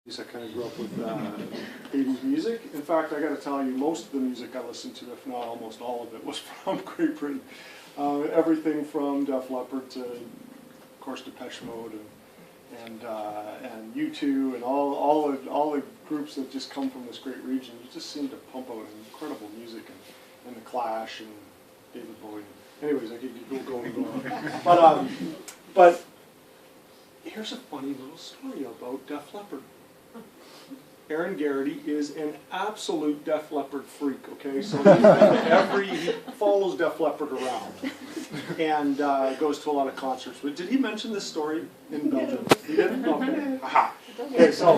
I kind of grew up with 80s music. In fact, I got to tell you, most of the music I listened to, if not almost all of it, was from Great Britain. Everything from Def Leffard to, of course, Depeche Mode and U2 and all the groups that just come from this great region. You just seem to pump out incredible music and the Clash and David Bowie. Anyways, I could go going and going. But here's a funny little story about Def Leffard. Aaron Garrity is an absolute Def Leppard freak, okay? So he follows Def Leppard around and goes to a lot of concerts. But did he mention this story in Belgium? He did? Okay. Aha. Okay, so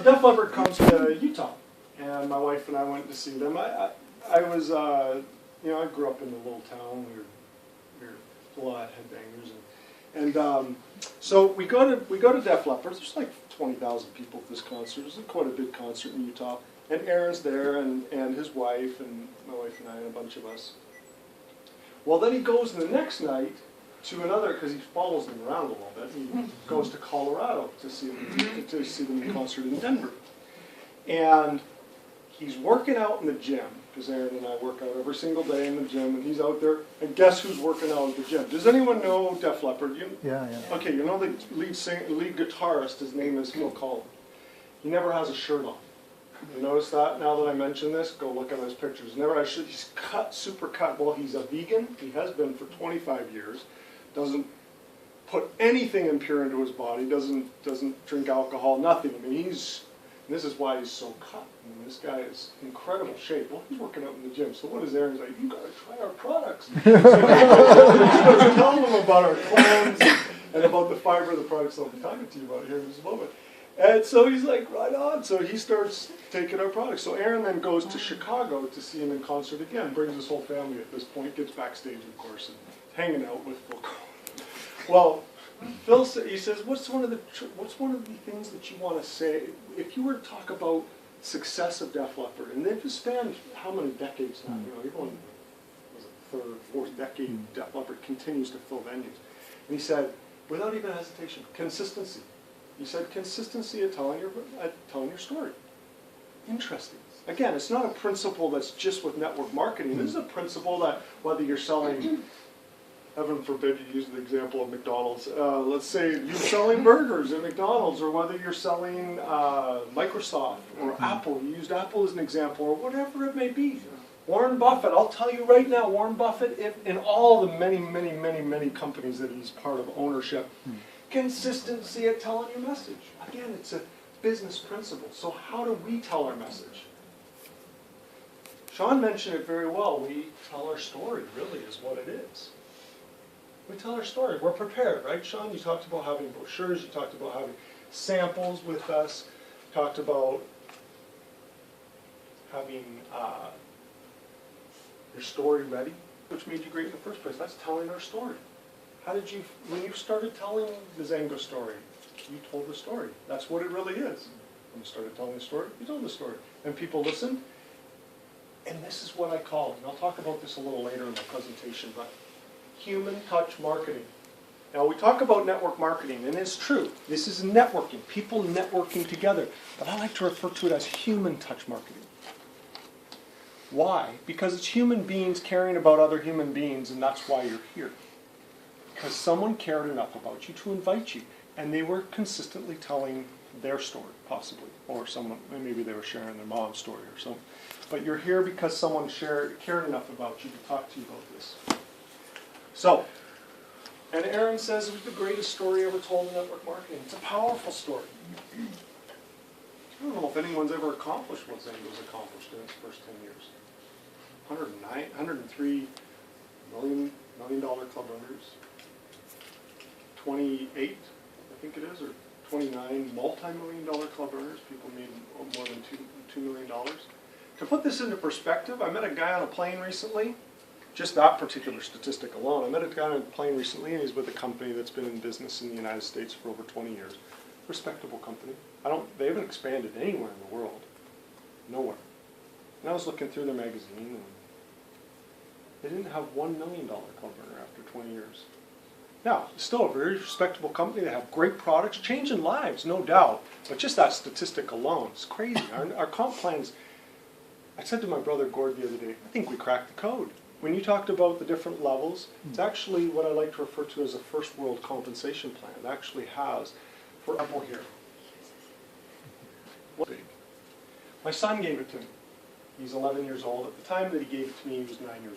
Def Leppard comes to Utah, and my wife and I went to see them. I was, I grew up in a little town. We were a lot of headbangers. And so we go to Def Leppard. There's like 20,000 people at this concert. It was quite a big concert in Utah. And Aaron's there, and his wife, and my wife and I, and a bunch of us. Well, then he goes the next night to another, because he follows them around a little bit. He goes to Colorado to see them in concert in Denver. And he's working out in the gym, because Aaron and I work out every single day in the gym, and he's out there. And guess who's working out at the gym? Does anyone know Def Leppard? Yeah. Okay, you know the lead guitarist, his name is Phil Collen. He never has a shirt on. You notice that? Now that I mention this, go look at his pictures. Never has shirt. He's cut, super cut. Well, he's a vegan. He has been for 25 years. Doesn't put anything impure into his body. Doesn't drink alcohol. Nothing. I mean, this is why he's so cut. I mean, this guy is incredible shape. Well, he's working out in the gym. So what is Aaron's like? You got to try our products. So he starts telling them about our clones and about the fiber of the products I'll be talking to you about here in just a moment. And so he's like, right on. So he starts taking our products. So Aaron then goes to Chicago to see him in concert again. Brings his whole family at this point. Gets backstage, of course, and hanging out with Phil Collen. Well, Phil he says, what's one of the things that you want to say if you were to talk about success of Def Leppard? And they've spanned how many decades now? You're going, was it third, fourth decade? Def Leppard continues to fill venues. And he said, without even hesitation, consistency. He said, consistency at telling your story. Interesting. Again, it's not a principle that's just with network marketing. This is a principle that whether you're selling, heaven forbid you use the example of McDonald's. Let's say you're selling burgers at McDonald's, or whether you're selling Microsoft or Apple. You used Apple as an example, or whatever it may be. Warren Buffett, I'll tell you right now, Warren Buffett, in all the many companies that he's part of ownership, consistency at telling your message. Again, it's a business principle. So how do we tell our message? Sean mentioned it very well. We tell our story, really, is what it is. We tell our story. We're prepared, right, Sean? You talked about having brochures. You talked about having samples with us. You talked about having your story ready, which made you great in the first place. That's telling our story. How did you, when you started telling the Xango story, you told the story. That's what it really is. When you started telling the story, you told the story. And people listened. And this is what I call, and I'll talk about this a little later in my presentation, but human touch marketing. Now we talk about network marketing, and it's true. This is networking, people networking together. But I like to refer to it as human touch marketing. Why? Because it's human beings caring about other human beings, and that's why you're here. Because someone cared enough about you to invite you, and they were consistently telling their story, possibly, or someone, maybe they were sharing their mom's story or something. But you're here because someone cared enough about you to talk to you about this. So, and Aaron says it was the greatest story ever told in network marketing. It's a powerful story. I don't know if anyone's ever accomplished what Xango's accomplished in its first 10 years. 103 million dollar club owners. 28, I think it is, or 29 multi-million-dollar club owners. People made more than $2 million. To put this into perspective, I met a guy on a plane recently, just that particular statistic alone. I met a guy on a plane recently, and he's with a company that's been in business in the United States for over 20 years. Respectable company. They haven't expanded anywhere in the world. Nowhere. And I was looking through their magazine, and they didn't have $1 million club owner after 20 years. Now, it's still a very respectable company. They have great products, changing lives, no doubt. But just that statistic alone is crazy. Our comp plans, I said to my brother Gord the other day, I think we cracked the code. When you talked about the different levels, it's actually what I like to refer to as a first world compensation plan. It actually has, for example here, my son gave it to me. He's 11 years old. At the time that he gave it to me, he was 9 years old.